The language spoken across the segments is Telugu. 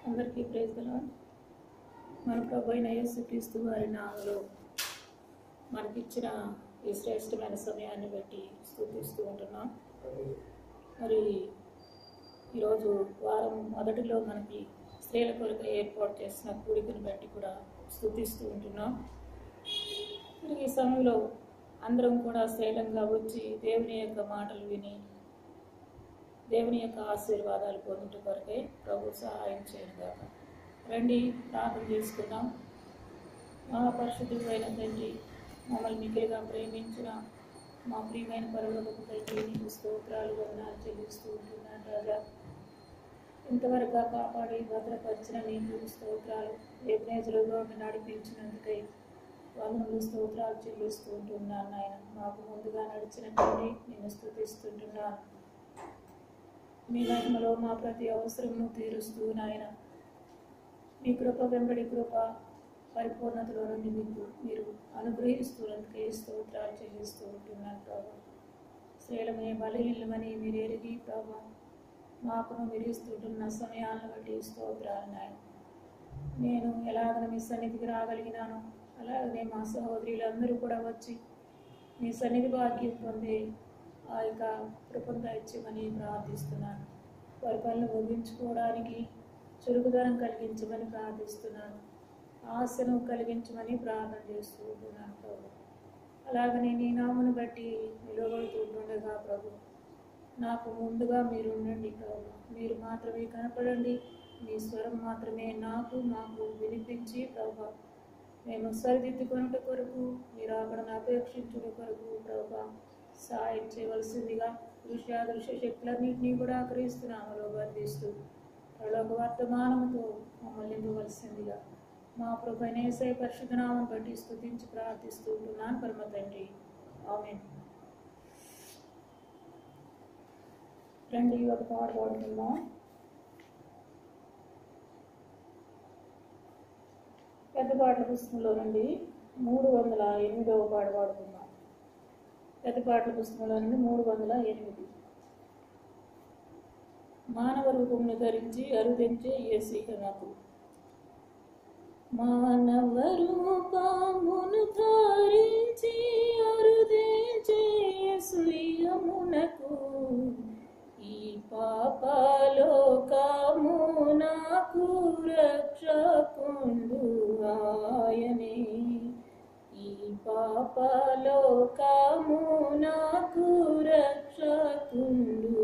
అందరికీ ప్రైజ్ ది లార్డ్. మన ప్రభు అయిన యేసుక్రీస్తు వారి నామములో మనకిచ్చిన ఈ శ్రేష్టమైన సమయాన్ని బట్టి స్తుతిస్తూ ఉంటున్నాం. మరి ఈరోజు వారం మొదటిలో మనకి స్త్రీల కొరకు ఏర్పాటు చేసిన కూడికను బట్టి కూడా స్తుతిస్తూ ఉంటున్నాం. మరి ఈ సమయంలో అందరం కూడా శ్రేలంగా వచ్చి దేవుని యొక్క మాటలు విని దేవుని యొక్క ఆశీర్వాదాలు పొందుట కొరకే ప్రభు సహాయం చేయనుగాక. రండి ప్రార్థన చేసుకుందాం. మహాపరిశుద్ధుడైన తండ్రి, మమ్మల్ని మిగిలిగా ప్రేమించిన మా ప్రియమైన పరలోకపు తండ్రి, నీకు స్తోత్రాలు వందనాలు చెల్లిస్తూ ఉంటున్నాను రాజా. ఇంతవరకు కాపాడి భద్రపరిచిన నీకు స్తోత్రాలు, ఎబ్నేజులుగా నడిపించినందుకై వందనలు స్తోత్రాలు చెల్లిస్తూ ఉంటున్నాను నాయన. మాకు ముందుగా నడిచిన తండ్రి నిన్ను స్తుతిస్తుంటున్నాను. మీ మహిమలో మా ప్రతి అవసరమును తీరుస్తూ నాయన, మీ కృప వెంబడి కృప పరిపూర్ణతలో నుండి మీరు అనుగ్రహిస్తున్నందుకే స్తోత్రాలు చెల్లిస్తూ ఉంటున్నాను ప్రభా. శ్రేలమే బలహీనమని మీరు ఎరిగి ప్రభా మాకును మీరు ఇస్తుంటున్న సమయాలను బట్టి స్తోత్రాలు నాయన. నేను ఎలాగ మీ సన్నిధికి రాగలిగినాను, అలాగనే మా సహోదరులందరూ కూడా వచ్చి మీ సన్నిధి భాగ్యం పొందే ఆ యొక్క కృపను దయచేయమని ప్రార్థిస్తున్నాను. వారి పనులు ముగించుకోవడానికి చురుకుదనం కలిగించమని ప్రార్థిస్తున్నాను. ఆశను కలిగించమని ప్రార్థన చేస్తూ ఉంటున్నాను ప్రభు. అలాగనే నీ నామను బట్టి నిలబడుతుండగా ప్రభు, నాకు ముందుగా మీరు ఉండండి ప్రభు. మీరు మాత్రమే కనపడండి. మీ స్వరం మాత్రమే మాకు వినిపించి ప్రభు, మేము సరిదిద్దుకొనుట కొరకు మీరు అక్కడ అపేక్షించుట కొరకు ప్రభు సహాయం చేయవలసిందిగా దృశ్యాదృశ్య శక్తులన్నింటినీ కూడా క్రీస్తునామలో బంధిస్తూ పరలోక వర్తమానముతో మమ్మల్ని నింపవలసిందిగా మా ప్రభువైన యేసయ్య పరిశుద్ధ నామమును బట్టి స్తుతించి ప్రార్థిస్తూ ఉంటున్నాను పరమ తండ్రి, ఆమేన్. రండి ఒక పాట పాడుకుందాం. పెద్ద పాటల పుస్తకంలో నుండి 308వ పాట పాడుకుందాం. పెద్ద పాటల పుస్తకంలో నుండి 308. మానవ రూపమును ధరించి అరుదించే యేసయ్య నాకు. మానవ రూపమును ధరించి అరుదించే యేసయ్యమునకు ఈ పాపలోకము నాకు రక్షకుండు ఆయనే. ఈ పాపలోకము నాకు రక్షకుండు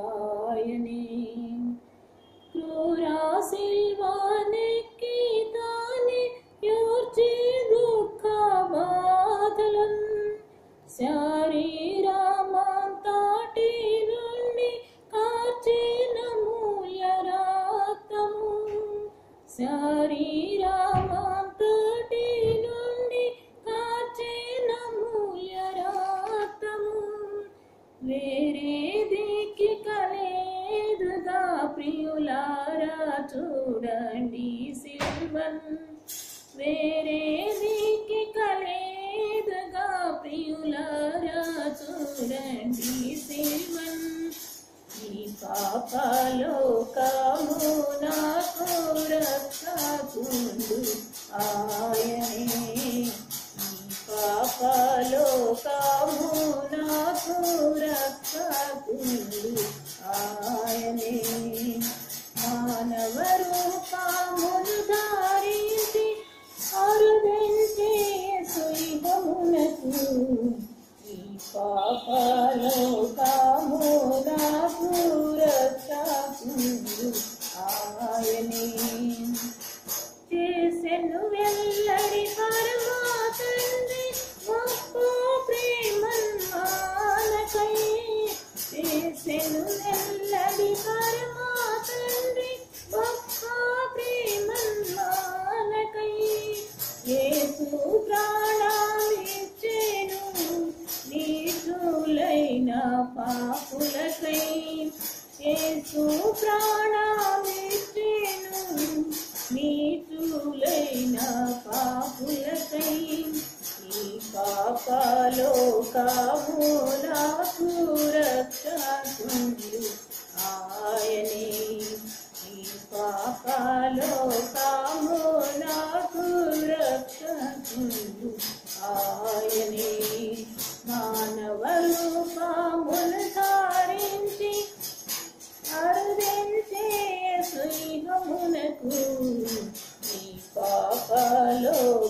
ఆయనే. క్రూరా శిల్వానెక్కి తానే యోర్చి దుఃఖ బాధలన్ శరీరమంతటి నుండి కార్చిన మూల్య రక్తము. శరీరమంతటి నుండి కార్చిన మూల్య రక్తము. వేరే దిక్కి కలేదుగా ప్రియులారా చూడండి సిల్వన్. వేరే దిక్కి కలేదుగా ప్రియులారా చూడండి సిల్వన్. ఈ పాపలోకము నాకు రక్షకుండు ఆయనే. ఈ పాపలోకము నాకు రక్షకుండు ఆయనే. మానవ రూపమును ధరించి అరుదించే యేసయ్యమునకు ఈ పాపలోకము నాకు రక్షకుండు ఆయనే. చేసెను వెల్లడి పరమా తండ్రి గొప్ప ప్రేమన్మానకై. చేసెను వెల్లడి పరమా తండ్రి గొప్ప ప్రేమన్మానకై. యేసు ప్రాణమిచ్చెను నీతులైన పాపులకై. యేసు ప్రాణమిచ్చెను లోకము నాకు రక్షకుడు ఆయనే. మానవ రూపమును ధారించి అరుదించే సింహమునకు నీ పాపలోకము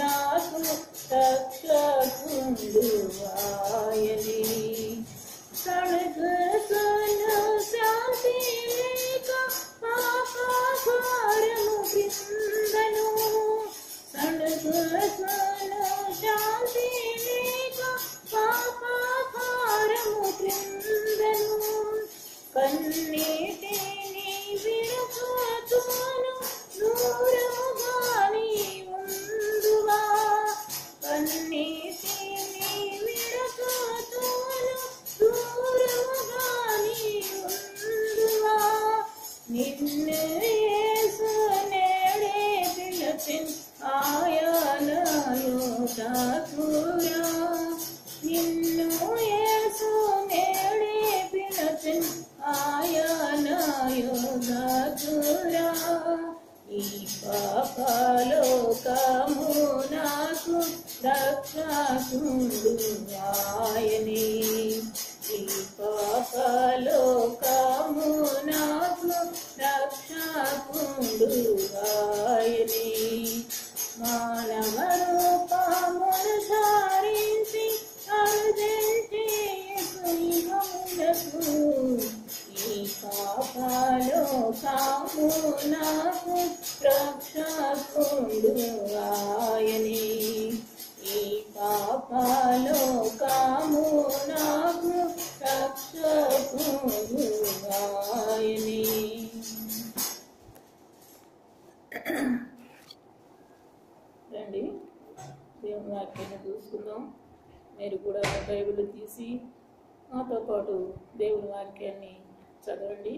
నాకు రక్షకుడు ఆయనే. సణుగుతును శాంతి లేక పాపభారము క్రిందను, సణుగుతును శాంతి లేక పాపభారము క్రిందను, కన్నీటిని విడుపుతూను దూరముగా నీ ఉందువా, కన్నీటిని విడుపుతూను దూరముగా నీ ఉందువా. నిన్ను యేసు నేడే పిలిచెను ఆయన యోధకుడా, నిన్ను యేసు నేడే పిలిచెను ఆయన యోధకుడా. ఈ పాపలోకము నాకు రక్షకుడు ఆయనే. ఈ పాపలోకము నాకు రక్షకుడు ఆయనే. మానవ రూపమును ధారించి అరుదించే సింహమునకు ఈ పాపలోకము నాకు రక్షకుడు ఆయనే. ఈ పాపలోకము నాకు రక్షకుడు ఆయనే. రండి దేవుని వాక్యాన్ని చూసుకుందాం. మీరు కూడా బైబిల్ తీసి మాతో పాటు దేవుని వాక్యాన్ని చదవండి.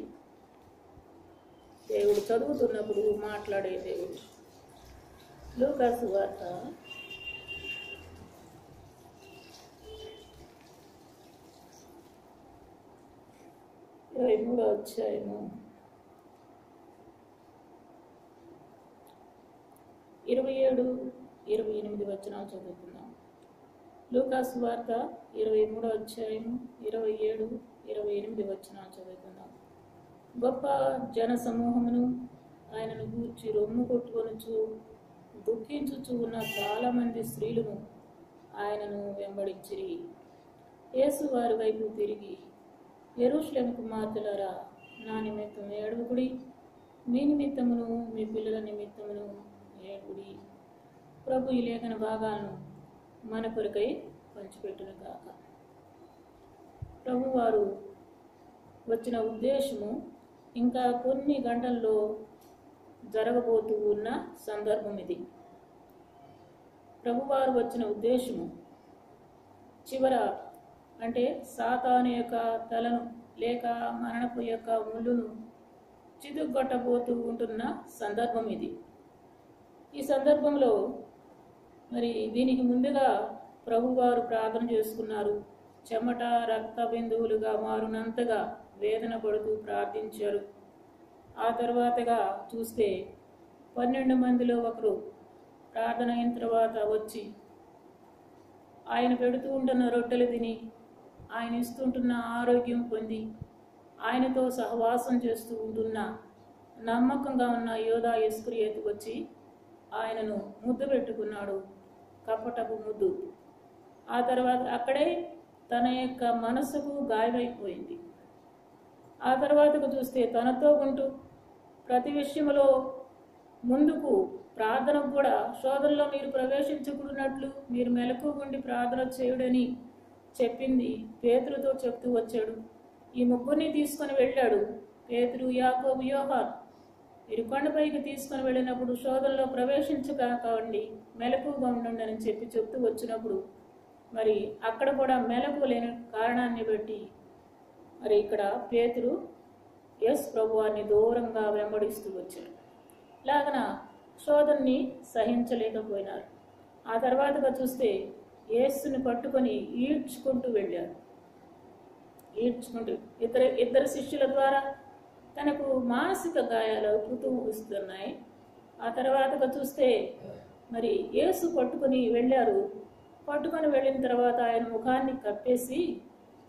దేవుడు చదువుతున్నప్పుడు మాట్లాడే దేవుడు. లూకా సువార్త 23వ అధ్యాయము 27-28 వచనాలు చదువుకుందాం. లూకా సువార్త 23వ అధ్యాయము 27-28 వచనాలు చదువుకుందాం. గొప్ప జన సమూహమును ఆయనను గూర్చి రొమ్ము కొట్టుకొనుచు దుఃఖించుచు ఉన్న చాలా మంది స్త్రీలను ఆయనను వెంబడించిరి. యేసు వారి వైపు తిరిగి, యెరూషలేము కుమార్తెలారా, నా నిమిత్తం ఏడవకుడి, మీ నిమిత్తమును మీ పిల్లల నిమిత్తమును ఏడుగుడి. ప్రభు ఈ లేఖన భాగాలను మన కొరకై పంచిపెట్టును గాక. ప్రభువారు వచ్చిన ఉద్దేశము ఇంకా కొన్ని గంటల్లో జరగబోతూ ఉన్న సందర్భం ఇది. ప్రభువారు వచ్చిన ఉద్దేశము చివర అంటే సాతాను యొక్క తలను లేక మరణపు యొక్క ముళ్ళును చిదుగొట్టబోతూ ఉంటున్న సందర్భం ఇది. ఈ సందర్భంలో మరి దీనికి ముందుగా ప్రభువారు ప్రార్థన చేసుకున్నారు. చెమట రక్త బిందువులుగా మారునంతగా వేదన పడుతూ ప్రార్థించారు. ఆ తర్వాతగా చూస్తే 12 మందిలో ఒకరు ప్రార్థన అయిన తర్వాత వచ్చి ఆయన పెడుతూ ఉంటున్న రొట్టెలు తిని, ఆయన ఇస్తుంటున్న ఆరోగ్యం పొంది, ఆయనతో సహవాసం చేస్తూ ఉంటున్న నమ్మకంగా ఉన్న యోధా ఇస్కరియోతు వచ్చి ఆయనను ముద్దు పెట్టుకున్నాడు, కపటపు ముద్దు. ఆ తర్వాత అక్కడే తన యొక్క మనసుకు గాయమైపోయింది. ఆ తర్వాతకు చూస్తే తనతో ఉంటూ ప్రతి విషయంలో ముందుకు ప్రార్థనకు కూడా శోధనలో మీరు ప్రవేశించకూడనట్లు మీరు మెలకుగుండి ప్రార్థన చేయుడని చెప్పింది పేతురుతో చెప్తూ వచ్చాడు. ఈ ముగ్గురిని తీసుకొని వెళ్ళాడు. పేతురు, యాకోబు, యోహాను మీరు కొండపైకి తీసుకొని వెళ్ళినప్పుడు శోధనలో ప్రవేశించకండి, మెలకుగా ఉండండి అని చెప్తూ వచ్చినప్పుడు మరి అక్కడ కూడా మెలకు లేని కారణాన్ని బట్టి మరి ఇక్కడ పేతురు యేసు ప్రభువాన్ని దూరంగా వెంబడిస్తూ వచ్చాడు. లాగన శోధనని సహించలేకపోయినారు. ఆ తర్వాతగా చూస్తే యేసుని పట్టుకొని ఈడ్చుకుంటూ వెళ్ళారు. ఈడ్చుకుంటూ ఇద్దరు శిష్యుల ద్వారా తనకు మానసిక గాయాలు వస్తున్నాయి. ఆ తర్వాతగా చూస్తే మరి యేసు పట్టుకొని వెళ్ళారు. పట్టుకొని వెళ్ళిన తర్వాత ఆయన ముఖాన్ని కప్పేసి,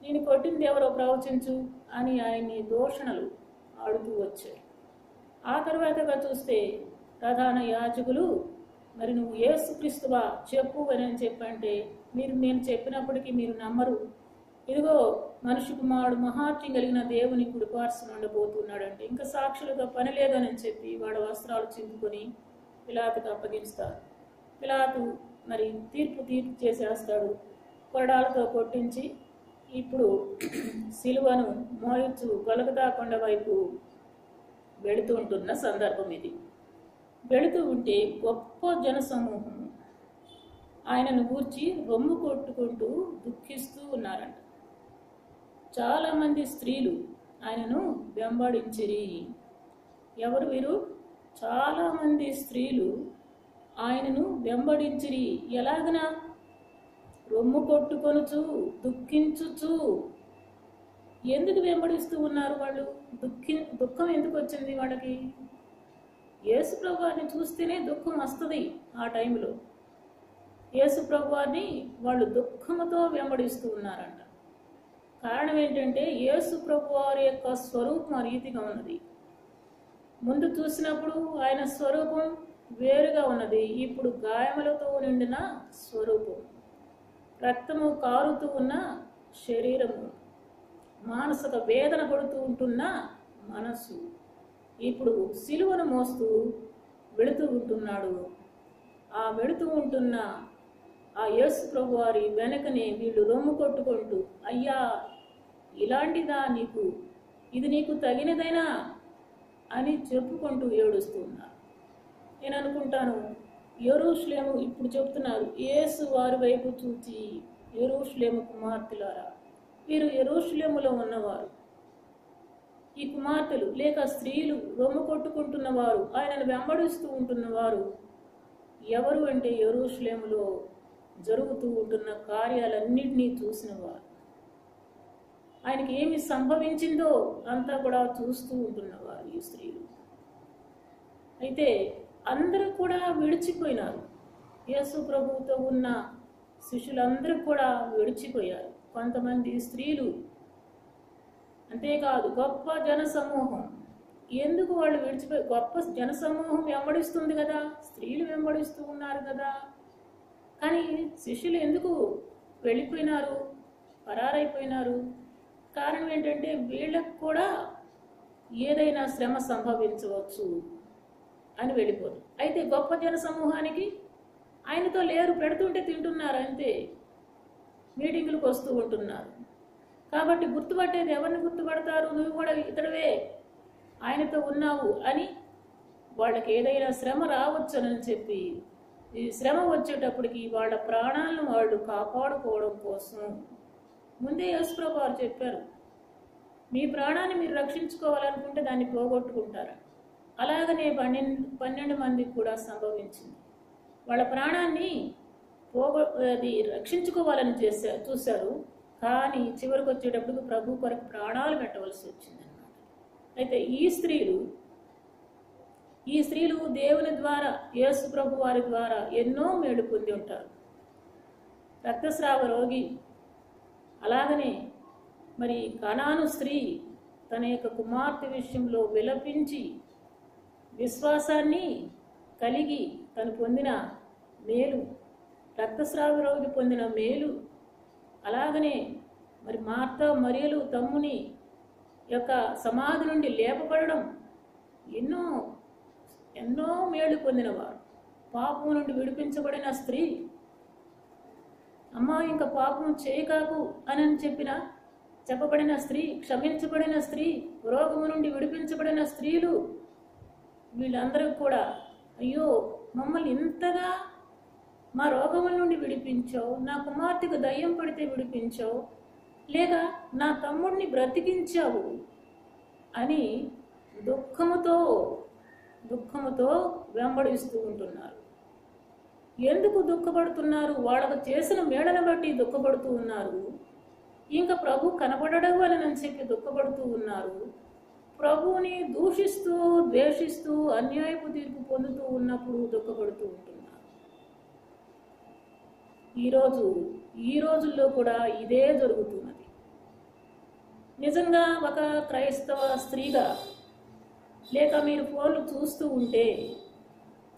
నేను కొట్టింది ఎవరో ప్రవచించు అని ఆయన్ని దూషణలు ఆడుతూ వచ్చారు. ఆ తర్వాతగా చూస్తే ప్రధాన యాజకులు, మరి నువ్వు యేసుక్రీస్తువా చెప్పు అని చెప్పంటే, నేను చెప్పినప్పటికీ మీరు నమ్మరు. ఇదిగో మనిషి కుమారుడు మహాత్యం కలిగిన దేవుని కుడిపార్శ్వన ఉండబోతున్నాడంటే ఇంకా సాక్షులుగా పని లేదని చెప్పి వాడు వస్త్రాలు చింపుకొని పిలాతుకు అప్పగిస్తారు. పిలాతు మరి తీర్పు చేసేస్తాడు. కొరడాలతో కొట్టించి ఇప్పుడు సిలువను మోయొచ్చు గొలగతా కొండ వైపు వెళుతూ ఉంటున్న సందర్భం ఇది. వెళుతూ ఉంటే గొప్ప జనసమూహం ఆయనను గూర్చి రొమ్ము కొట్టుకుంటూ దుఃఖిస్తూ ఉన్నారంట. చాలామంది స్త్రీలు ఆయనను వెంబడించిరి. ఎవరు వీరు? చాలామంది స్త్రీలు ఆయనను వెంబడించిరి. ఎలాగనా? రొమ్ము కొట్టుకొనుచు దుఃఖించుచు. ఎందుకు వెంబడిస్తూ ఉన్నారు వాళ్ళు? దుఃఖం ఎందుకు వచ్చింది వాళ్ళకి? యేసు ప్రభువారిని చూస్తేనే దుఃఖం వస్తుంది. ఆ టైంలో యేసు ప్రభువారిని వాళ్ళు దుఃఖంతో వెంబడిస్తూ ఉన్నారంట. కారణం ఏంటంటే యేసు ప్రభువారి యొక్క స్వరూపం ఆ రీతిగా ఉన్నది. ముందు చూసినప్పుడు ఆయన స్వరూపం వేరుగా ఉన్నది. ఇప్పుడు గాయములతో నిండిన స్వరూపం, రక్తము కారుతూ ఉన్న శరీరము, మానసిక వేదన పడుతూ ఉంటున్న మనస్సు, ఇప్పుడు సిలువను మోస్తూ వెళుతూ ఉంటున్నాడు. ఆ వెళుతూ ఉంటున్న ఆ యేసు ప్రభువారి వెనకనే వీళ్ళు రొమ్ము కొట్టుకుంటూ, అయ్యా ఇలాంటిదా నీకు, ఇది నీకు తగినదైనా అని చెప్పుకుంటూ ఏడుస్తున్నారు. నేను అనుకుంటాను, యెరూషలేము ఇప్పుడు చెప్తున్నారు, యేసు వారి వైపు చూచి, యెరూషలేము కుమార్తెలారా, వీరు యెరూషలేములో ఉన్నవారు. ఈ కుమార్తెలు లేక స్త్రీలు రొమ్ము కొట్టుకుంటున్నవారు, ఆయనను వెంబడిస్తూ ఉంటున్నవారు ఎవరు అంటే యెరూషలేములో జరుగుతూ ఉంటున్న కార్యాలన్నింటినీ చూసినవారు. ఆయనకి ఏమి సంభవించిందో అంతా కూడా చూస్తూ ఉంటున్నవారు ఈ స్త్రీలు. అయితే అందరూ కూడా విడిచిపోయినారు. యేసు ప్రభువుతో ఉన్న శిష్యులందరూ కూడా విడిచిపోయారు. కొంతమంది స్త్రీలు, అంతేకాదు గొప్ప జనసమూహం. ఎందుకు వాళ్ళు విడిచిపోయి? గొప్ప జనసమూహం వెంబడిస్తుంది కదా, స్త్రీలు వెంబడిస్తూ ఉన్నారు కదా, కానీ శిష్యులు ఎందుకు వెళ్ళిపోయినారు, పరారైపోయినారు? కారణం ఏంటంటే వీళ్ళకు కూడా ఏదైనా శ్రమ సంభవించవచ్చు అని వెళ్ళిపోదు. అయితే గొప్ప జన సమూహానికి ఆయనతో లేరు, పెడుతుంటే తింటున్నారు అంతే, మీటింగులకు వస్తూ ఉంటున్నారు. కాబట్టి గుర్తుపట్టేది ఎవరిని గుర్తుపడతారు? నువ్వు కూడా ఇతడవే, ఆయనతో ఉన్నావు అని. వాళ్ళకి ఏదైనా శ్రమ రావచ్చునని చెప్పి, ఈ శ్రమ వచ్చేటప్పటికి వాళ్ళ ప్రాణాలను వాళ్ళు కాపాడుకోవడం కోసం ముందే యేసుప్రభు వారు చెప్పారు, మీ ప్రాణాన్ని మీరు రక్షించుకోవాలనుకుంటే దాన్ని పోగొట్టుకుంటారు. అలాగనే 12 మందికి కూడా సంభవించింది. వాళ్ళ ప్రాణాన్ని రక్షించుకోవాలని చూశారు, కానీ చివరికి వచ్చేటప్పుడు ప్రభు కొరకు ప్రాణాలు పెట్టవలసి వచ్చిందన్నమాట. అయితే ఈ స్త్రీలు దేవుని ద్వారా, యేసు ప్రభు వారి ద్వారా ఎన్నో మేలు పొంది ఉంటారు. రక్తస్రావ రోగి, అలాగనే మరి కనాను స్త్రీ తన యొక్క కుమార్తె విషయంలో విలపించి విశ్వాసాన్ని కలిగి తను పొందిన మేలు, రక్తస్రావ రోగి పొందిన మేలు, అలాగనే మరి మార్తా మరియలు తమ్ముని యొక్క సమాధి నుండి లేపబడడం, ఎన్నో ఎన్నో మేలు పొందినవారు. పాపం నుండి విడిపించబడిన స్త్రీ, అమ్మా ఇంకా పాపం చేయకాకు అని చెప్పబడిన స్త్రీ, క్షమించబడిన స్త్రీ, రోగము నుండి విడిపించబడిన స్త్రీలు, వీళ్ళందరూ కూడా అయ్యో మమ్మల్ని ఇంతగా మా రోగముల నుండి విడిపించావు, నా కుమార్తెకు దయ్యం పడితే విడిపించావు, లేక నా తమ్ముడిని బ్రతికించావు అని దుఃఖముతో వెంబడిస్తూ ఉంటున్నారు. ఎందుకు దుఃఖపడుతున్నారు? వాళ్ళకు చేసిన మేడను బట్టి దుఃఖపడుతూ ఉన్నారు. ఇంకా ప్రభు కనపడడం అని చెప్పి దుఃఖపడుతూ ఉన్నారు. ప్రభువుని దూషిస్తూ ద్వేషిస్తూ అన్యాయపు తీర్పు పొందుతూ ఉన్నప్పుడు దుఃఖపడుతూ ఉంటున్నారు. ఈ రోజుల్లో కూడా ఇదే జరుగుతున్నది. నిజంగా ఒక క్రైస్తవ స్త్రీగా, లేక మీరు ఫోన్లు చూస్తూ ఉంటే,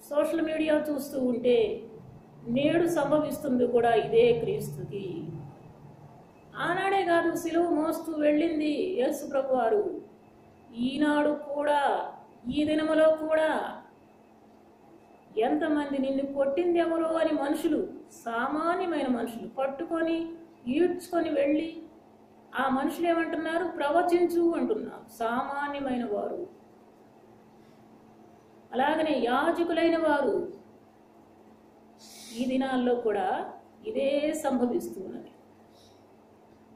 సోషల్ మీడియా చూస్తూ ఉంటే, నేడు సంభవిస్తుంది కూడా ఇదే క్రీస్తుకి. ఆనాడే కాదు సిలువ మోస్తూ వెళ్ళింది యేసు ప్రభువారు, ఈనాడు కూడా, ఈ దినములో కూడా ఎంతమంది నిన్ను కొట్టింది ఎవరో అని మనుషులు, సామాన్యమైన మనుషులు పట్టుకొని ఈడ్చుకొని వెళ్ళి ఆ మనుషులు ఏమంటున్నారు? ప్రవచించు అంటున్నారు, సామాన్యమైన వారు. అలాగనే యాజకులైన వారు. ఈ దినాల్లో కూడా ఇదే సంభవిస్తున్నది.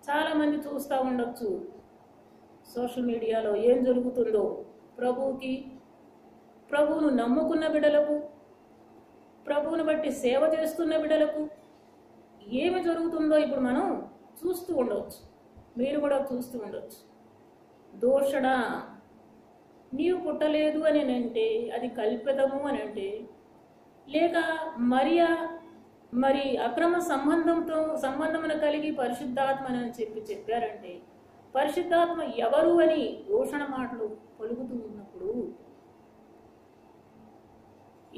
చాలామంది చూస్తూ ఉండొచ్చు సోషల్ మీడియాలో ఏం జరుగుతుందో. ప్రభువును నమ్ముకున్న బిడ్డలకు, ప్రభువును బట్టి సేవ చేస్తున్న బిడ్డలకు ఏమి జరుగుతుందో ఇప్పుడు మనం చూస్తూ ఉండవచ్చు. మీరు కూడా చూస్తూ ఉండవచ్చు. దూషణ, నీవు పుట్టలేదు అని అంటే అది కల్పితము అని అంటే, లేక మరి అక్రమ సంబంధమును కలిగి పరిశుద్ధాత్మని అని చెప్పారంటే, పరిశుద్ధాత్మ ఎవరు అని దూషణ మాటలు పలుకుతూ ఉన్నప్పుడు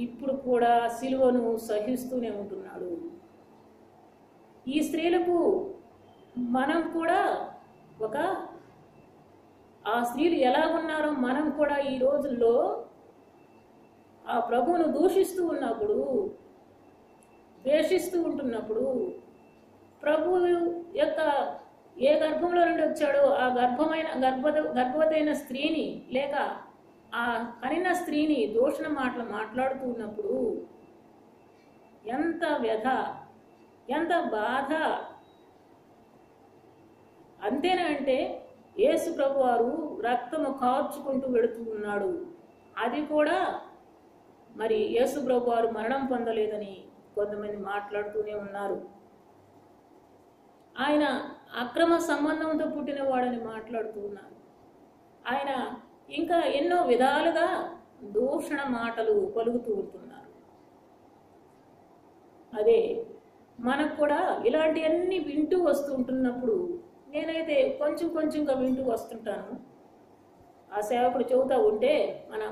ఇప్పుడు కూడా సిలువను సహిస్తూనే ఉంటున్నాడు. ఈ స్త్రీలకు మనం కూడా ఆ స్త్రీలు ఎలా ఉన్నారో మనం కూడా ఈ రోజుల్లో ఆ ప్రభువును దూషిస్తూ ఉన్నప్పుడు, ద్వేషిస్తూ ఉంటున్నప్పుడు, ప్రభువు యొక్క ఏ గర్భంలో నుండి వచ్చాడో ఆ గర్భవతైన స్త్రీని, లేక ఆ కనిన స్త్రీని దూషణ మాటలు మాట్లాడుతూ ఉన్నప్పుడు ఎంత వ్యధ, ఎంత బాధ. అంతేనా అంటే యేసు ప్రభువారు రక్తము కార్చుకుంటూ వెళుతూ ఉన్నాడు. అది కూడా మరి యేసు ప్రభువారు మరణం పొందలేదని కొంతమంది మాట్లాడుతూనే ఉన్నారు. ఆయన అక్రమ సంబంధంతో పుట్టినవాడని మాట్లాడుతూ ఉన్నారు. ఆయన ఇంకా ఎన్నో విధాలుగా దూషణ మాటలు పలుకుతూ ఉంటున్నారు. అదే మనకు కూడా ఇలాంటివన్నీ వింటూ వస్తూ ఉంటున్నప్పుడు, నేనైతే కొంచెంగా వింటూ వస్తుంటాను. ఆ సేవకుడు చెబుతూ ఉంటే,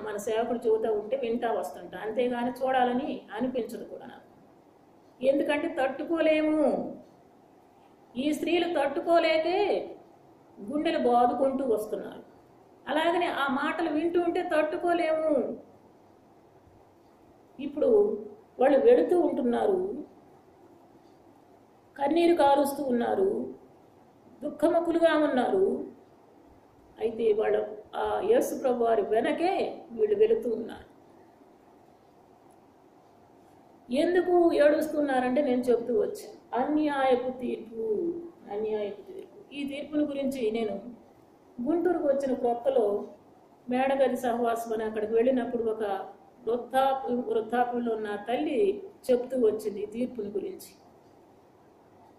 మన సేవకుడు చెబుతూ ఉంటే వింటా వస్తుంటా. అంతేగాని చూడాలని అనిపించదు కూడా నాకు. ఎందుకంటే తట్టుకోలేము. ఈ స్త్రీలు తట్టుకోలేకే గుండెలు బాదుకుంటూ వస్తున్నారు. అలాగనే ఆ మాటలు వింటూ ఉంటే తట్టుకోలేము. ఇప్పుడు వాళ్ళు వెళుతూ ఉంటున్నారు, కన్నీరు కారుస్తూ ఉన్నారు, దుఃఖముఖులుగా ఉన్నారు. అయితే వాళ్ళు ఆ యేసు ప్రభు వారి వెనకే వీళ్ళు వెళుతూ ఉన్నారు. ఎందుకు ఏడుస్తున్నారంటే నేను చెప్తూ వచ్చాను, అన్యాయపు తీర్పు. ఈ తీర్పుని గురించి నేను గుంటూరుకు వచ్చిన కొత్తలో మేడగది సహవాసం అని అక్కడికి వెళ్ళినప్పుడు ఒక వృద్ధాప్యంలో ఉన్న తల్లి చెప్తూ వచ్చింది తీర్పుని గురించి.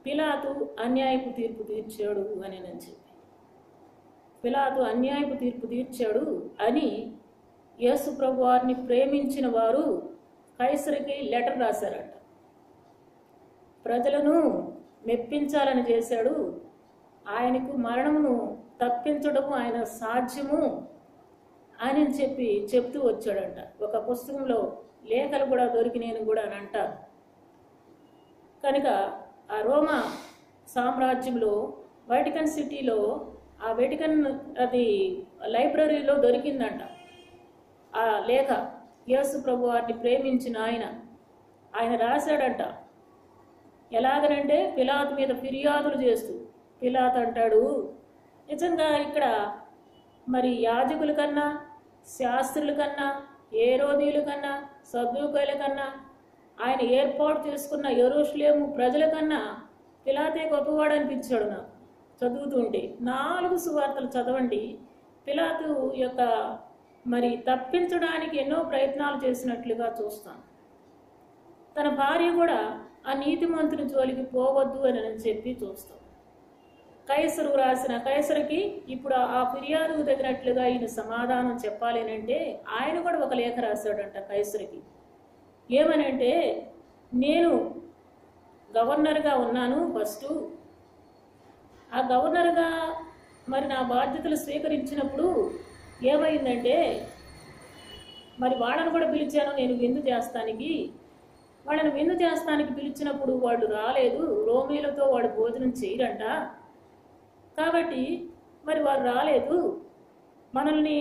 పిలాతు అన్యాయపు తీర్పు తీర్చాడు అని నేను చెప్పి, పిలాతు అన్యాయపు తీర్పు తీర్చాడు అని యేసు ప్రభు వారిని ప్రేమించిన వారు కైసరికి లెటర్ రాశారట. ప్రజలను మెప్పించాలని చేశాడు, ఆయనకు మరణమును తప్పించడము ఆయన సాధ్యము అని చెప్తూ వచ్చాడంట. ఒక పుస్తకంలో లేఖలు కూడా దొరికినాయని కూడా అని అంటారు. కనుక ఆ రోమా సామ్రాజ్యంలో వాటికన్ సిటీలో ఆ వాటికన్ అది లైబ్రరీలో దొరికిందంట ఆ లేఖ. యేసు ప్రభు వారిని ప్రేమించిన ఆయన రాశాడంట. ఎలాగనంటే పిలాతు మీద ఫిర్యాదులు చేస్తూ, పిలాతు అంటాడు, నిజంగా ఇక్కడ మరి యాజకుల కన్నా, శాస్త్రుల కన్నా, హేరోదీయుల కన్నా, సద్దూకయ్యుల కన్నా, ఆయన ఏర్పాటు చేసుకున్న యెరూషలేము ప్రజల కన్నా పిలాతే గొప్పవాడు అనిపించాడు నాకు చదువుతుంటే. 4 సువార్తలు చదవండి. పిలాతు యొక్క మరి తప్పించడానికి ఎన్నో ప్రయత్నాలు చేసినట్లుగా చూస్తాం. తన భార్య కూడా ఆ నీతిమంతుని జోలికి పోవద్దు అని చెప్పి చూస్తాం. కైసరు రాసిన కైసరుకి ఇప్పుడు ఆ ఫిర్యాదు తగినట్లుగా ఈయన సమాధానం చెప్పాలేనంటే ఆయన కూడా ఒక లేఖ రాశాడంట కైసరుకి. ఏమనంటే, నేను గవర్నర్గా ఉన్నాను ఫస్ట్. ఆ గవర్నర్గా మరి నా బాధ్యతలు స్వీకరించినప్పుడు ఏమైందంటే, మరి వాళ్ళను కూడా పిలిచాను నేను విందు చేస్తానికి. వాళ్ళని విందు చేస్తానికి పిలిచినప్పుడు వాళ్ళు రాలేదు. రోమీలతో వాడు భోజనం చేయరంట. కాబట్టి మరి వారు రాలేదు. మనల్ని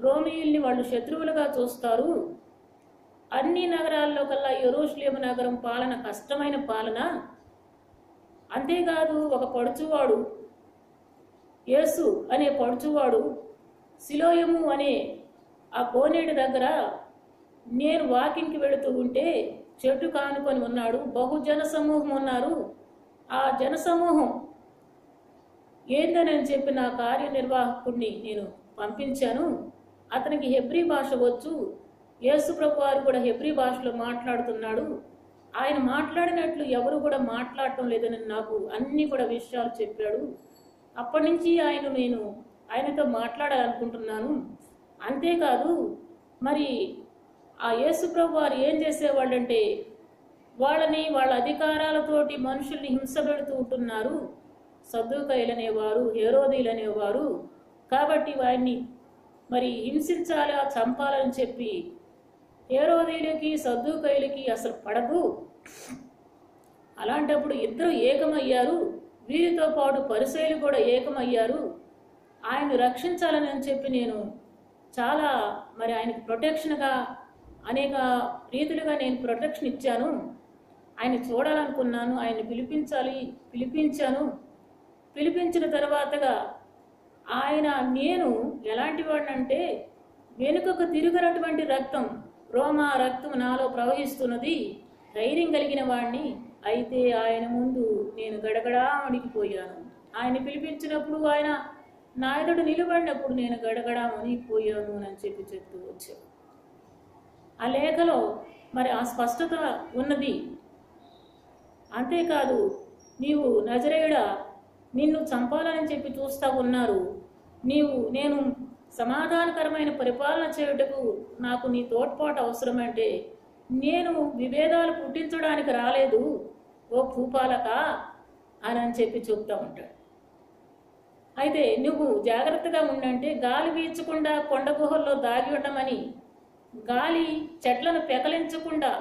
రోమీయుల్ని వాళ్ళు శత్రువులుగా చూస్తారు. అన్ని నగరాల్లో కల్లా యెరూషలేము నగరం పాలన కష్టమైన పాలన. అంతేకాదు ఒక పడుచువాడు, యేసు అనే పడుచువాడు సిలోయము అనే ఆ కోనేటి దగ్గర నేను వాకింగ్కి వెళుతూ ఉంటే చెట్టు కానుకొని ఉన్నాడు. బహుజన సమూహం ఉన్నారు. ఆ జనసమూహం ఏందనని చెప్పి నా కార్యనిర్వాహకుడిని నేను పంపించాను. అతనికి హెబ్రీ భాష వచ్చు. యేసు ప్రభు వారు కూడా హెబ్రీ భాషలో మాట్లాడుతున్నాడు. ఆయన మాట్లాడినట్లు ఎవరు కూడా మాట్లాడటం లేదని నాకు అన్ని కూడా విషయాలు చెప్పాడు. అప్పటి నుంచి నేను ఆయనతో మాట్లాడాలనుకుంటున్నాను. అంతేకాదు మరి ఆ యేసు ప్రభు వారు ఏం చేసేవాళ్ళంటే వాళ్ళని వాళ్ళ అధికారాలతోటి మనుషుల్ని హింస పెడుతూ ఉంటున్నారు. సద్దూకయ్యులనేవారు, హేరోదీయులనేవారు. కాబట్టి వారిని మరి హింసించాలా, చంపాలని చెప్పి హేరోదీయులకి సద్దూకయ్యులకి అసలు పడదు. అలాంటప్పుడు ఇద్దరు ఏకమయ్యారు. వీరితో పాటు పరిసయ్యులు కూడా ఏకమయ్యారు. ఆయన రక్షించాలని చెప్పి నేను చాలా మరి ఆయనకి ప్రొటెక్షన్గా అనేక రీతులుగా నేను ప్రొటెక్షన్ ఇచ్చాను. ఆయన చూడాలనుకున్నాను. ఆయన పిలిపించాను. పిలిపించిన తర్వాతగా నేను ఎలాంటి వాడినంటే వెనుకకు తిరిగినటువంటి రక్తం, రోమా రక్తం నాలో ప్రవహిస్తున్నది. ధైర్యం కలిగిన వాడిని. అయితే ఆయన ముందు నేను గడగడా వణికిపోయాను. ఆయన పిలిపించినప్పుడు, ఆయన నా ఎదుట నిలబడినప్పుడు నేను గడగడా వణికిపోయాను అని చెప్పి చెప్తూ వచ్చాను. ఆ లేఖలో మరి ఆ స్పష్టత ఉన్నది. అంతేకాదు, నీవు నజరేయుడా, నిన్ను చంపాలని చెప్పి చూస్తా ఉన్నారు. నేను సమాధానకరమైన పరిపాలన చేయుటకు నాకు నీ తోడ్పాటు అవసరమంటే నేను విభేదాలు పుట్టించడానికి రాలేదు ఓ భూపాలక అని చెప్పి చెప్తా ఉంటాడు. అయితే నువ్వు జాగ్రత్తగా ఉండంటే గాలి వీచకుండా కొండ గుహల్లో దాగి ఉండమని, గాలి చెట్లను పెకలించకుండా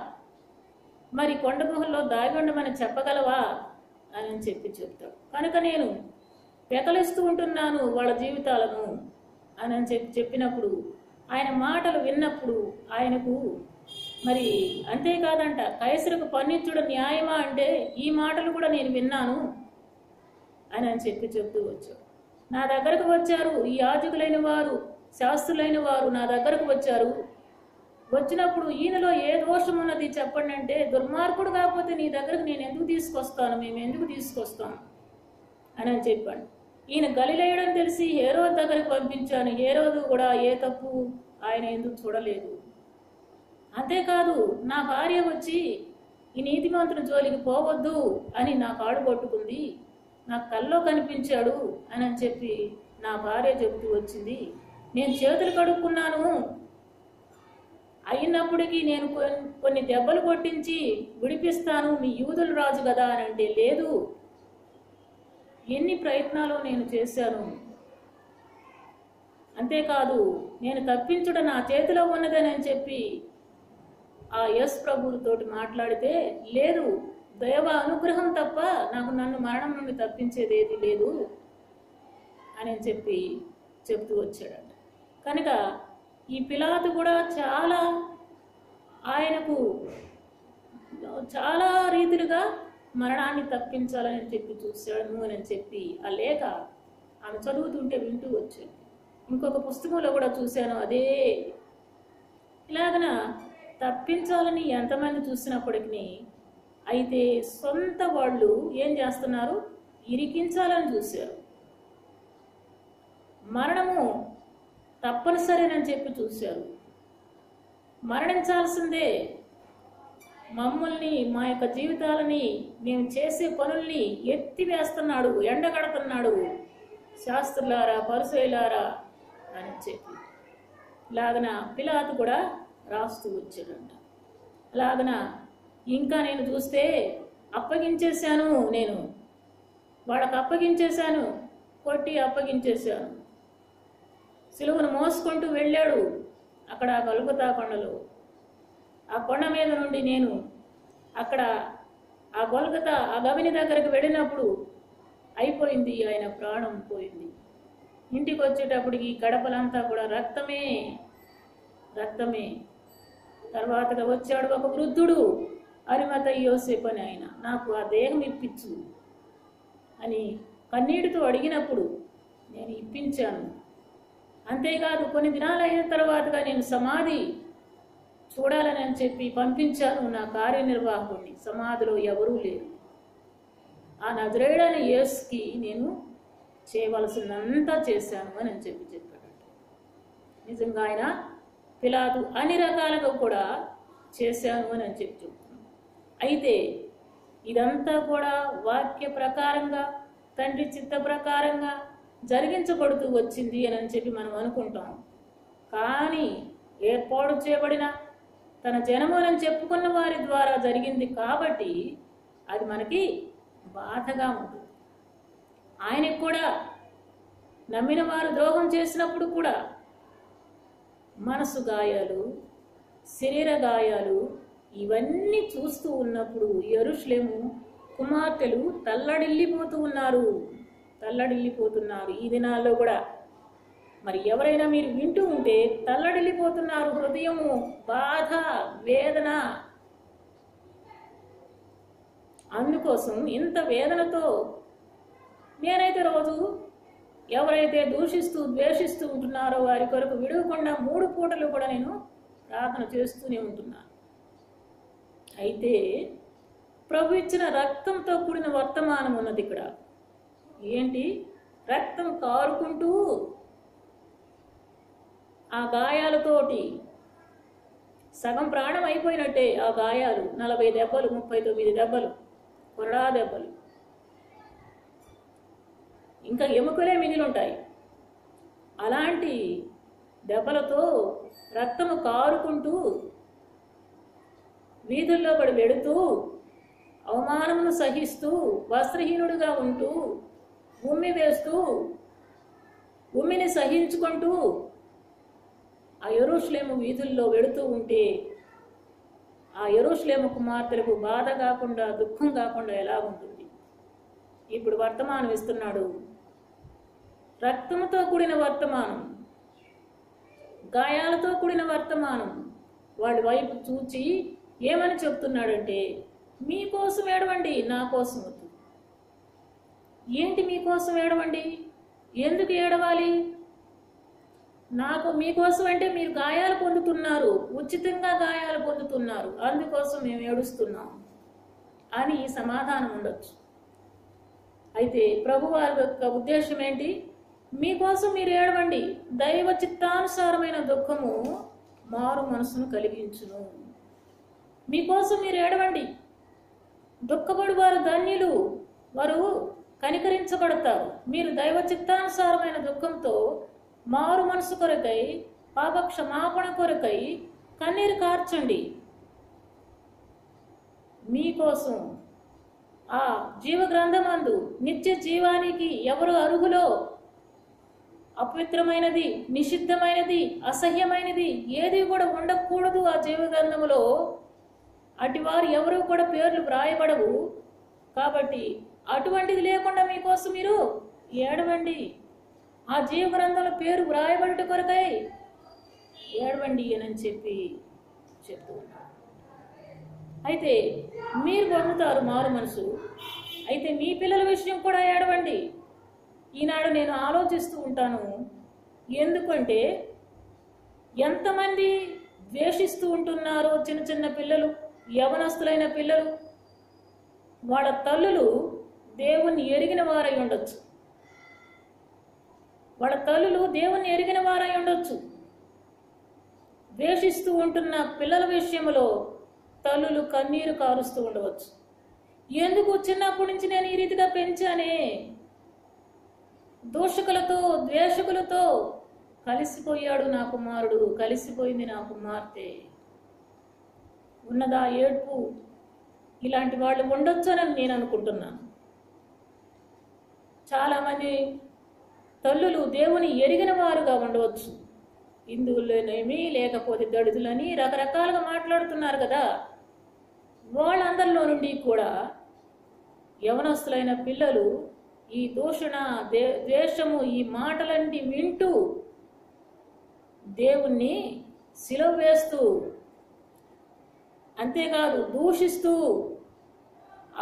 మరి కొండ గుహల్లో దాగి ఉండమని చెప్పగలవా అని చెప్పి చెప్తాడు. కనుక నేను పెకలిస్తూ ఉంటున్నాను వాళ్ళ జీవితాలను అని చెప్పినప్పుడు, ఆయన మాటలు విన్నప్పుడు ఆయనకు మరి అంతేకాదంట, కైసరుకు పన్నిచ్చుడు న్యాయమా అంటే ఈ మాటలు కూడా నేను విన్నాను అని చెప్పి చెప్తూ వచ్చాడు. నా దగ్గరకు వచ్చారు ఈ యాజకులైన వారు, శాస్త్రులైన వారు నా దగ్గరకు వచ్చారు. వచ్చినప్పుడు ఈయనలో ఏ దోషం ఉన్నది చెప్పండి అంటే, దుర్మార్గుడు కాకపోతే నీ దగ్గరకు నేను ఎందుకు తీసుకొస్తాను, మేము ఎందుకు తీసుకొస్తాం అని చెప్పాడు. ఈయన గలిలయుడని తెలిసి హేరోదు దగ్గరకు పంపించాను. హేరోదు కూడా ఏ తప్పు ఆయన ఎందుకు చూడలేదు. అంతేకాదు, నా భార్య వచ్చి ఈ నీతిమంతుని జోలికి పోవద్దు అని నా కాడు పట్టుకుంది, నాకు కల్లో కనిపించాడు అని చెప్పి నా భార్య చెబుతూ వచ్చింది. నేను చేతులు కడుక్కున్నాను, అయినప్పటికీ నేను కొన్ని దెబ్బలు కొట్టించి విడిపిస్తాను, మీ యూదుల రాజు కదా అని అంటే, లేదు, ఎన్ని ప్రయత్నాలు నేను చేశాను. అంతేకాదు, నేను తప్పించుట నా చేతిలో ఉన్నదని చెప్పి ఆ యేసు ప్రభువుతోటి మాట్లాడితే, లేదు, దైవ అనుగ్రహం తప్ప నన్ను మరణం నుండి తప్పించేది ఏది లేదు అని చెప్పి చెప్తూ వచ్చాడంట. కనుక ఈ పిలాతు కూడా ఆయనకు చాలా రీతిలుగా మరణాన్ని తప్పించాలని చెప్పి చూశాడు అని చెప్పి ఆ లేఖ ఆమె చదువుతుంటే వింటూ వచ్చాను. ఇంకొక పుస్తకంలో కూడా చూశాను అదే. ఇలాగన తప్పించాలని ఎంతమంది చూసినప్పటికీ అయితే సొంత వాళ్ళు ఏం చేస్తున్నారు, ఇరికించాలని చూశారు. మరణము తప్పనిసరినని చెప్పి చూశారు. మరణించాల్సిందే, మమ్మల్ని, మా యొక్క జీవితాలని, మేము చేసే పనుల్ని ఎత్తివేస్తున్నాడు, ఎండగడుతున్నాడు. శాస్త్రులారా, పరిసయ్యులారా అని చెప్పి లాగన పిలాతు కూడా రాస్తూ వచ్చాడంట. అలాగన ఇంకా నేను చూస్తే అప్పగించేశాను, నేను వాళ్ళకు అప్పగించేశాను, కొట్టి అప్పగించేశాను. సిలువను మోసుకుంటూ వెళ్ళాడు. అక్కడ గొల్గొతా కొండలో, ఆ కొండ మీద నుండి నేను అక్కడ ఆ గొల్గొతా ఆ గవిని దగ్గరకు వెళ్ళినప్పుడు అయిపోయింది, ఆయన ప్రాణం పోయింది. ఇంటికి వచ్చేటప్పటికి గడపలంతా కూడా రక్తమే రక్తమే. తర్వాతగా వచ్చాడు ఒక వృద్ధుడు, అరిమతయి యోసేపు అని ఆయన, నాకు ఆ దేహం ఇప్పించు అని కన్నీటితో అడిగినప్పుడు నేను ఇప్పించాను. అంతేకాదు కొన్ని దినాలు అయిన తర్వాతగా నేను సమాధి చూడాలని చెప్పి పంపించాను నా కార్యనిర్వాహకుడిని. సమాధిలో ఎవరూ లేరు. ఆ నజరేయుడైన యేసుకి నేను చేయవలసినంతా చేశాను అని చెప్పి చెప్పాడు. నిజంగా ఆయన పిలాతు అన్ని రకాలుగా కూడా చేశాను అని చెప్పి చెప్తున్నాను. అయితే ఇదంతా కూడా వాక్య ప్రకారంగా, తండ్రి చిత్త ప్రకారంగా జరిగించబడుతూ వచ్చింది అని చెప్పి మనం అనుకుంటాం. కానీ ఏర్పాటు చేయబడిన తన జనములను చెప్పుకున్న వారి ద్వారా జరిగింది కాబట్టి అది మనకి బాధగా ఉంటుంది. ఆయనకు కూడా నమ్మిన వారు ద్రోహం చేసినప్పుడు కూడా మనసు గాయాలు, శరీర గాయాలు ఇవన్నీ చూస్తూ ఉన్నప్పుడు యెరూషలేము కుమార్తెలు తల్లడిల్లిపోతున్నారు. ఈ దినాల్లో కూడా మరి ఎవరైనా మీరు వింటూ ఉంటే తల్లడిల్లిపోతున్నారు. హృదయము, బాధ, వేదన. అందుకోసం ఇంత వేదనతో నేనైతే రోజు ఎవరైతే దూషిస్తూ ద్వేషిస్తూ ఉంటున్నారో వారి కొరకు విడవకుండా 3 పూటలు కూడా నేను ప్రార్థన చేస్తూనే ఉంటున్నాను. అయితే ప్రభు ఇచ్చిన రక్తంతో కూడిన వర్తమానం ఉన్నది ఇక్కడ. ఏంటి? రక్తం కారుకుంటూ ఆ గాయాలతోటి సగం ప్రాణం అయిపోయినట్టే. ఆ గాయాలు 40 దెబ్బలు, 39 దెబ్బలు, కొరడా దెబ్బలు, ఇంకా ఎముకలే మిగిలి ఉంటాయి. అలాంటి దెబ్బలతో రక్తము కారుకుంటూ వీధుల్లో పడి వెడుతూ అవమానమును సహిస్తూ వస్త్రహీనుడిగా ఉంటూ ఉమ్మి వేస్తూ ఉమ్మిని సహించుకుంటూ ఆ యెరూషలేము వీధుల్లో వెడుతూ ఉంటే ఆ యెరూషలేము కుమార్తెలకు బాధ కాకుండా, దుఃఖం కాకుండా ఎలా ఉంటుంది? ఇప్పుడు వర్తమానం ఇస్తున్నాడు. రక్తంతో కూడిన వర్తమానం, గాయాలతో కూడిన వర్తమానం. వాళ్ళ వైపు చూచి ఏమని చెప్తున్నాడంటే, మీకోసం ఏడవండి, నా కోసం వద్దు. ఏంటి మీకోసం ఏడవండి? ఎందుకు ఏడవాలి? మీకోసం అంటే మీరు గాయాలు పొందుతున్నారు, ఉచితంగా గాయాలు పొందుతున్నారు, అందుకోసం మేము ఏడుస్తున్నాం అని సమాధానం ఉండొచ్చు. అయితే ప్రభు వారి యొక్క ఉద్దేశం ఏంటి? మీకోసం మీరు ఏడవండి, దైవ చిత్తానుసారమైన దుఃఖము మారు మనసును కలిగించును. మీకోసం మీరు ఏడవండి. దుఃఖపడు వారు ధన్యులు, వారు కనికరించబడతారు. మీరు దైవ చిత్తానుసారమైన దుఃఖంతో మారు మనసు కొరకై, పాప క్షమాపణ కొరకై కన్నీరు కార్చండి. మీకోసం ఆ జీవ గ్రంథమందు నిత్య జీవానికి ఎవరు అర్హులో, అపవిత్రమైనది, నిషిద్ధమైనది, అసహ్యమైనది ఏది కూడా ఉండకూడదు ఆ జీవ గ్రంథములో. అటువారు ఎవరు కూడా పేర్లు వ్రాయబడవు. కాబట్టి అటువంటిది లేకుండా మీకోసం మీరు ఏడవండి. ఆ జీవ గ్రంథంలో పేరు వ్రాయబడట కొరకై ఏడవండి అని చెప్పి చెప్తూ ఉన్నారు. అయితే మీరు పొందుతారు మారు మనసు. అయితే మీ పిల్లల విషయం కూడా ఏడవండి. ఈనాడు నేను ఆలోచిస్తూ ఉంటాను. ఎందుకంటే ఎంతమంది ద్వేషిస్తూ ఉంటున్నారో చిన్న చిన్న పిల్లలు, యవనస్తులైన పిల్లలు. వాళ్ళ తల్లులు దేవుణ్ణి ఎరిగిన వారై ఉండొచ్చు. వాళ్ళ తల్లులు దేవుణ్ణి ఎరిగిన వారై ఉండొచ్చు. ద్వేషిస్తూ ఉంటున్న పిల్లల విషయంలో తల్లులు కన్నీరు కారుస్తూ ఉండవచ్చు. ఎందుకు చిన్నప్పటి నుంచి నేను ఈ రీతిగా పెంచానే, దూషకులతో ద్వేషకులతో కలిసిపోయాడు నా కుమారుడు, కలిసిపోయింది నా కుమార్తె, ఉన్నదా ఏడ్పు. ఇలాంటి వాళ్ళు ఉండొచ్చని నేను అనుకుంటున్నాను. చాలామంది తల్లులు దేవుని ఎరిగిన వారుగా ఉండవచ్చు, హిందువులనేమి లేకపోతే దళితులని రకరకాలుగా మాట్లాడుతున్నారు కదా. వాళ్ళందరిలో నుండి కూడా యవనస్తులైన పిల్లలు ఈ దూషణ ద్వేషము ఈ మాటలన్నీ వింటూ దేవుణ్ణి సిలువ వేస్తూ, అంతేకాదు దూషిస్తూ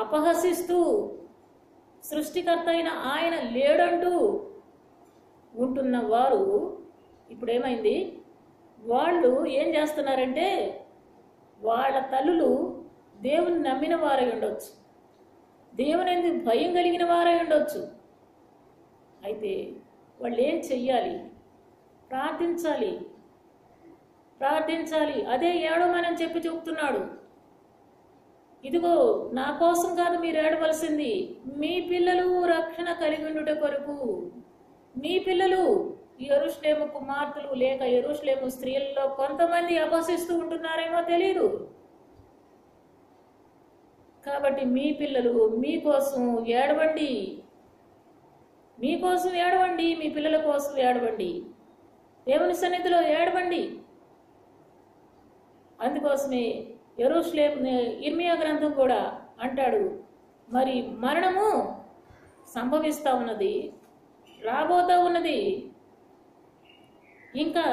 అపహసిస్తూ సృష్టికర్త అయిన ఆయన లేడంటూ ఉంటున్న వారు ఇప్పుడు ఏమైంది, వాళ్ళు ఏం చేస్తున్నారంటే వాళ్ళ తల్లులు దేవుని నమ్మిన వారై ఉండొచ్చు, దేవుని ఎందుకు భయం కలిగిన వారై ఉండొచ్చు. అయితే వాళ్ళు ఏం చెయ్యాలి? ప్రార్థించాలి, ప్రార్థించాలి. అదే ఏడవమని చెప్పి చెబుతున్నాడు. ఇదిగో నా కోసం కాదు మీరు ఏడవలసింది, మీ పిల్లలు రక్షణ కలిగి ఉండుట కొరకు. మీ పిల్లలు యెరూషలేము కుమార్తెలు లేక యెరూషలేము స్త్రీలలో కొంతమంది అపహసిస్తూ ఉంటున్నారేమో తెలియదు. కాబట్టి మీ పిల్లలు మీకోసం ఏడవండి, మీకోసం ఏడవండి, మీ పిల్లల కోసం ఏడవండి, దేవుని సన్నిధిలో ఏడవండి. అందుకోసమే ఇర్మియా గ్రంథం కూడా అంటాడు, మరి మరణము సంభవిస్తూ ఉన్నది, రాబోతూ ఉన్నది, ఇంకా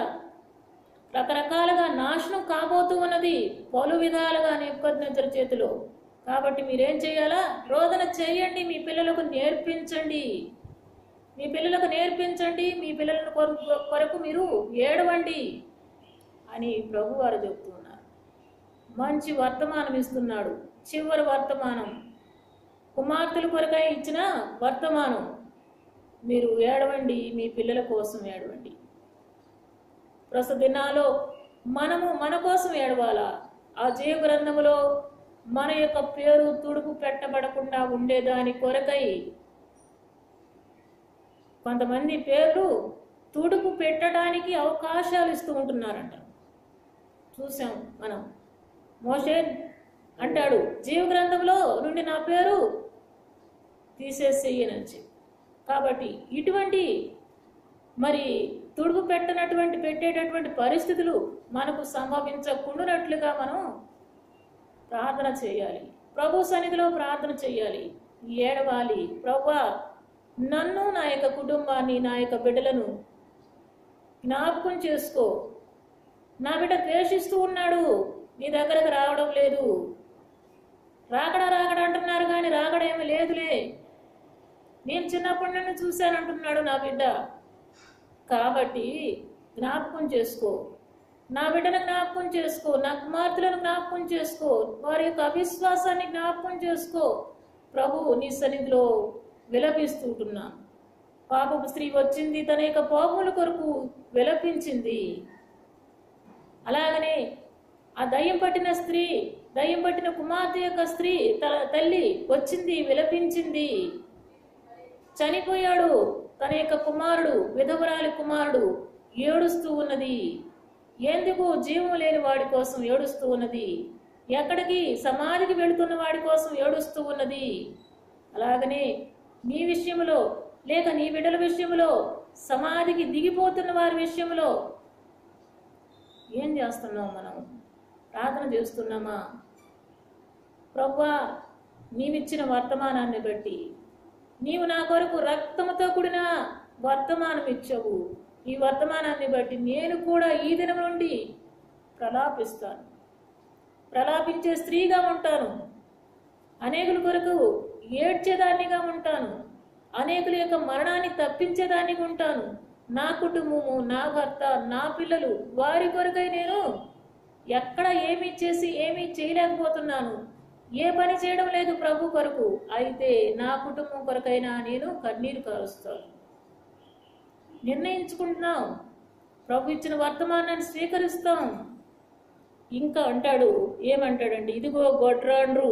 రకరకాలుగా నాశనం కాబోతూ ఉన్నది పలు విధాలుగా నెబుకద్నెజరు చేతిలో. కాబట్టి మీరేం చేయాలా? రోదన చేయండి, మీ పిల్లలకు నేర్పించండి, మీ పిల్లలకు నేర్పించండి, మీ పిల్లల కొరకు మీరు ఏడవండి అని ప్రభువారు చెప్తున్నారు. మంచి వర్తమానం ఇస్తున్నాడు, చివరి వర్తమానం, కుమార్తెల కొరకై ఇచ్చిన వర్తమానం. మీరు ఏడవండి, మీ పిల్లల కోసం ఏడవండి. ప్రస్తుత దినాల్లో మనము మన కోసం ఏడవాలా. ఆ జీవ గ్రంథములో మన యొక్క పేరు తుడుపు పెట్టబడకుండా ఉండేదాని కొరకై కొంతమంది పేర్లు తుడుపు పెట్టడానికి అవకాశాలు ఇస్తూ ఉంటున్నారంట. చూసాం మనం. మోషే అంటాడు, జీవ గ్రంథంలో నుండి నా పేరు తీసేసేయనని. కాబట్టి ఇటువంటి మరి తుడుపు పెట్టేటటువంటి పరిస్థితులు మనకు సంభవించకుండానట్లుగా మనం ప్రార్థన చేయాలి, ప్రభు సన్నిధిలో ప్రార్థన చేయాలి, ఏడవాలి. ప్రభువా, నన్ను, నా యొక్క కుటుంబాన్ని, నా యొక్క బిడ్డలను జ్ఞాపకం చేసుకో. నా బిడ్డ ద్వేషిస్తూ ఉన్నాడు, నీ దగ్గరకు రావడం లేదు, రాకడా అంటున్నారు కానీ రాకడేమీ లేదులే, నేను చిన్నప్పటి నుండి చూశానంటున్నాడు నా బిడ్డ. కాబట్టి జ్ఞాపకం చేసుకో, నా బిడ్డను జ్ఞాపకం చేసుకో, నా కుమార్తెలను జ్ఞాపకం చేసుకో, వారి యొక్క అవిశ్వాసాన్ని జ్ఞాపకం చేసుకో. ప్రభు నీ సన్నిధిలో విలపిస్తుంటున్నా. పాపపు స్త్రీ వచ్చింది, తన యొక్క పాపముల కొరకు విలపించింది. అలాగనే ఆ దయ్యం పట్టిన కుమార్తె యొక్క స్త్రీ తల్లి వచ్చింది, విలపించింది. చనిపోయాడు తన యొక్క కుమారుడు, విధవరాలి కుమారుడు, ఏడుస్తూ ఉన్నది. ఎందుకు? జీవం లేని వాడి కోసం ఏడుస్తూ ఉన్నది. ఎక్కడికి? సమాధికి వెళుతున్న వాడి కోసం ఏడుస్తూ ఉన్నది. అలాగనే నీ విషయంలో లేక నీ బిడ్డల విషయంలో, సమాధికి దిగిపోతున్న వారి విషయంలో ఏం చేస్తున్నావు? మనం ప్రార్థన చేస్తున్నామా? ప్రభువా, నీవిచ్చిన వర్తమానాన్ని బట్టి, నీవు నా కొరకు రక్తముతో కూడిన వర్తమానం ఇచ్చావు. ఈ వర్తమానాన్ని బట్టి నేను కూడా ఈ దినం నుండి ప్రలాపిస్తాను, ప్రలాపించే స్త్రీగా ఉంటాను, అనేకుల కొరకు ఏడ్చేదాన్నిగా ఉంటాను, అనేకుల యొక్క మరణాన్ని తప్పించేదానిగా ఉంటాను. నా కుటుంబము, నా భర్త, నా పిల్లలు, వారి కొరకై నేను ఎక్కడ ఏమీ చేసి ఏమీ చేయలేకపోతున్నాను, ఏ పని చేయడం లేదు ప్రభు కొరకు. అయితే నా కుటుంబం కొరకైనా నేను కన్నీరు కారుస్తాను. నిర్ణయించుకుంటున్నాం, ప్రభు ఇచ్చిన వర్తమానాన్ని స్వీకరిస్తాం. ఇంకా అంటాడు, ఏమంటాడంటే, ఇదిగో గొడ్రాండ్రు.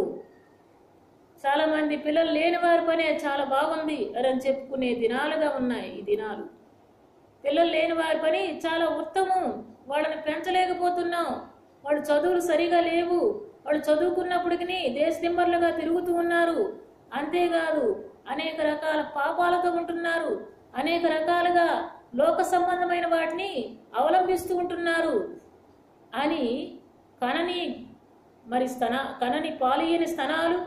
చాలా మంది పిల్లలు లేని వారి పనే చాలా బాగుంది అని చెప్పుకునే దినాలుగా ఉన్నాయి ఈ దినాలు. పిల్లలు లేని వారి పని చాలా ఉత్తమం, వాళ్ళని పెంచలేకపోతున్నాం, వాళ్ళు చదువులు సరిగా లేవు, వాళ్ళు చదువుకున్నప్పటికీ దేశదిమ్మర్లుగా తిరుగుతూ ఉన్నారు, అంతేకాదు అనేక రకాల పాపాలతో ఉంటున్నారు, అనేక రకాలుగా లోక సంబంధమైన వాటిని అవలంబిస్తూ ఉంటున్నారు అని కనని పాలియని స్తనాలు,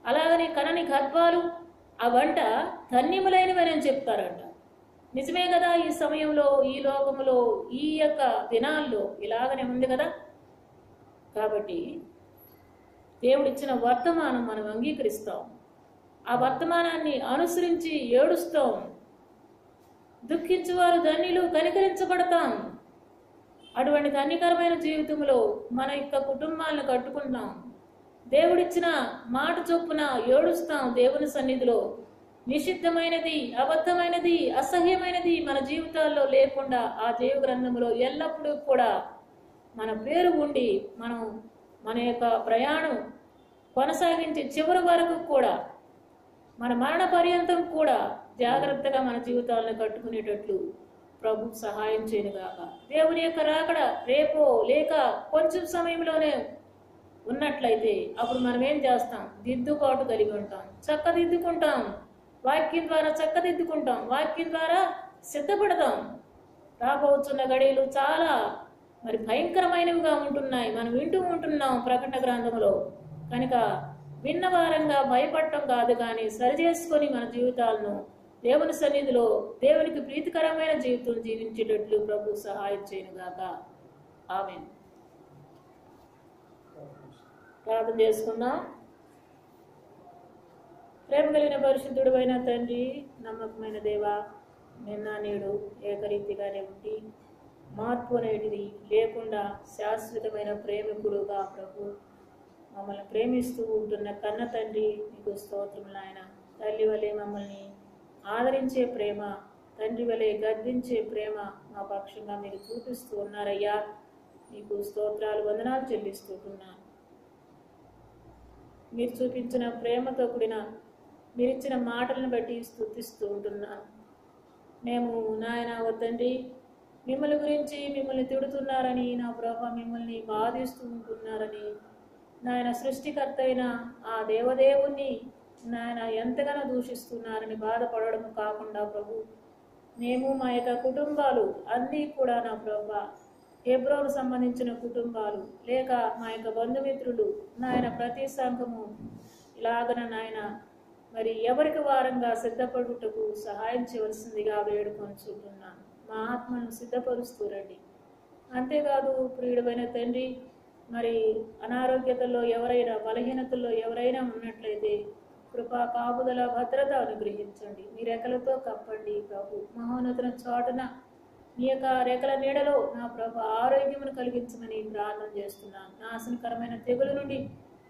అలాగని కనని గర్భాలు అవంట ధన్యములైనవి అని చెప్తారంట. నిజమే కదా, ఈ సమయంలో ఈ లోకములో ఈ యొక్క దినాల్లో ఇలాగనే ఉంది కదా. కాబట్టి దేవుడిచ్చిన వర్తమానం మనం అంగీకరిస్తాం, ఆ వర్తమానాన్ని అనుసరించి ఏడుస్తాం. దుఃఖించువారు ధన్యులు, కనికరించబడతాం. అటువంటి ధన్యకరమైన జీవితంలో మన యొక్క కుటుంబాలను కట్టుకుంటాం. దేవుడిచ్చిన మాట చొప్పున ఏడుస్తాం దేవుని సన్నిధిలో. నిషిద్ధమైనది, అబద్ధమైనది, అసహ్యమైనది మన జీవితాల్లో లేకుండా ఆ జీవ గ్రంథంలో ఎల్లప్పుడూ కూడా మన పేరు ఉండి మనం మన యొక్క ప్రయాణం కొనసాగించే చివరి వరకు కూడా, మన మరణ పర్యంతం కూడా జాగ్రత్తగా మన జీవితాలను కట్టుకునేటట్లు ప్రభు సహాయం చేయనుగాక. దేవుని యొక్క రాకడ రేపో లేక కొంచెం సమయంలోనే ఉన్నట్లయితే అప్పుడు మనం ఏం చేస్తాం? దిద్దుబాటు కలిగి ఉంటాం, చక్కదిద్దుకుంటాం, వాక్యం ద్వారా చక్కదిద్దుకుంటాం, వాక్యం ద్వారా సిద్ధపడతాం. రాబోతున్న గడియలు చాలా భయంకరమైనవిగా ఉంటున్నాయి, మనం వింటూ ఉంటున్నాం ప్రకటన గ్రంథంలో. కనుక విన్నవారంగా భయపడటం కాదు, కానీ సరిచేసుకొని మన జీవితాలను దేవుని సన్నిధిలో దేవునికి ప్రీతికరమైన జీవితం జీవించేటట్లు ప్రభు సహాయం చేయనుగాక. ఆమేన్. ప్రార్థన చేసుకుందాం. ప్రేమ కలిగిన పరిశుద్ధుడు అయిన తండ్రి, నమ్మకమైన దేవా, నిన్న నేడు ఏకరీతిగానే ఉండి మార్పు అనేటిది లేకుండా శాశ్వతమైన ప్రేమికుడుగా ప్రభు మమ్మల్ని ప్రేమిస్తూ ఉంటున్న కన్న తండ్రి, నీకు స్తోత్రములు నాయన. తల్లి వలె మమ్మల్ని ఆదరించే ప్రేమ, తండ్రి వలె గద్దించే ప్రేమ మా పక్షంగా మీరు చూపిస్తూ ఉన్నారయ్యా. నీకు స్తోత్రాలు, వందనాలు చెల్లిస్తున్నాను. మీరు చూపించిన ప్రేమతో కూడిన మీరిచ్చిన మాటలను బట్టి స్తుతిస్తూ ఉంటున్నాను. మేము నాయన వద్దండి మిమ్మల్ని గురించి మిమ్మల్ని తిడుతున్నారని, నా ప్రభా మిమ్మల్ని బాధిస్తూ ఉంటున్నారని, నాయన సృష్టికర్త అయిన ఆ దేవదేవుణ్ణి నాయన ఎంతగానో దూషిస్తున్నారని బాధపడడం కాకుండా ప్రభు, మేము మా యొక్క కుటుంబాలు అన్నీ కూడా నా ప్రభా హెబ్రోను సంబంధించిన కుటుంబాలు లేక మా యొక్క బంధుమిత్రులు నాయన ప్రతి సంఘము ఇలాగన నాయన ఎవరికి వారంగా సిద్ధపడుటకు సహాయం చేయవలసిందిగా వేడుకొంచున్నాను. మా ఆత్మను సిద్ధపరుస్తూ రండి. అంతేకాదు ప్రియుడమైన తండ్రి, అనారోగ్యతల్లో ఎవరైనా, బలహీనతల్లో ఎవరైనా ఉన్నట్లయితే కృపా కాపుదల భద్రత అనుగ్రహించండి. మీ రెక్కలతో కప్పండి ప్రభు. మహోన్నతుల చాటున మీ యొక్క రెక్కల నీడలో నా ప్రభు ఆరోగ్యమును కలిగించమని ప్రార్థన చేస్తున్నాను. నాశనకరమైన తెగుల నుండి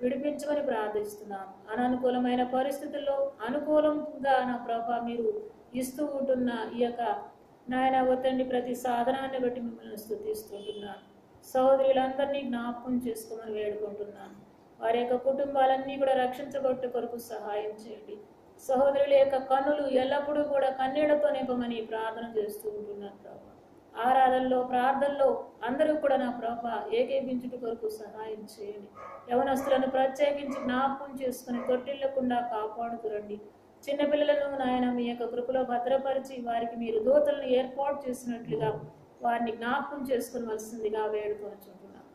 విడిపించమని ప్రార్థిస్తున్నాను. అననుకూలమైన పరిస్థితుల్లో అనుకూలంగా నా ప్రభు మీరు ఇస్తూ ఉంటున్న ఈ యొక్క నాయన వద్దండి ప్రతి సాధనాన్ని బట్టి మిమ్మల్ని స్తుతిస్తుంటున్నాను. సహోదరులందరినీ జ్ఞాపకం చేసుకోమని వేడుకుంటున్నాను. వారి యొక్క కుటుంబాలన్నీ కూడా రక్షించబట్టు కొరకు సహాయం చేయండి. సహోదరుల యొక్క కన్నులు ఎల్లప్పుడూ కూడా కన్నీళ్లతో నింపమని ప్రార్థన చేస్తూ ఉంటున్నాను ప్రభా. ఆరాధనలో, ప్రార్థనలో అందరూ కూడా నా ప్రభా ఏకీభించుట కొరకు సహాయం చేయండి. యవనస్తులను ప్రత్యేకించి జ్ఞాపకం చేసుకుని తొట్టిల్లకుండా కాపాడుతురండి. చిన్నపిల్లలను నాయన మీ యొక్క కృపలో భద్రపరిచి వారికి మీరు దూతలను ఏర్పాటు చేసినట్లుగా వారిని జ్ఞాపకం చేసుకునవలసిందిగా వేడుకొనుచుంటున్నాను.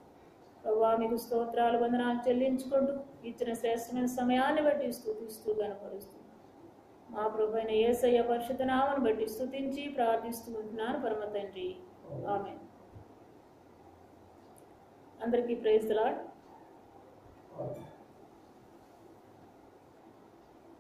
ప్రభువా మీకు స్తోత్రాలు, వందనాలు చెల్లించుకుంటూ ఇచ్చిన శ్రేష్టమైన సమయాన్ని బట్టి స్తుతిస్తూ కనపరుస్తున్నాను. మా ప్రభువైన యేసయ్య పరిశుద్ధ నామమును బట్టి స్తుతించి ప్రార్థిస్తూ ఉంటున్నాను పరమ తండ్రి. ఆమేన్. అందరికీ ప్రైజ్ ది లార్డ్.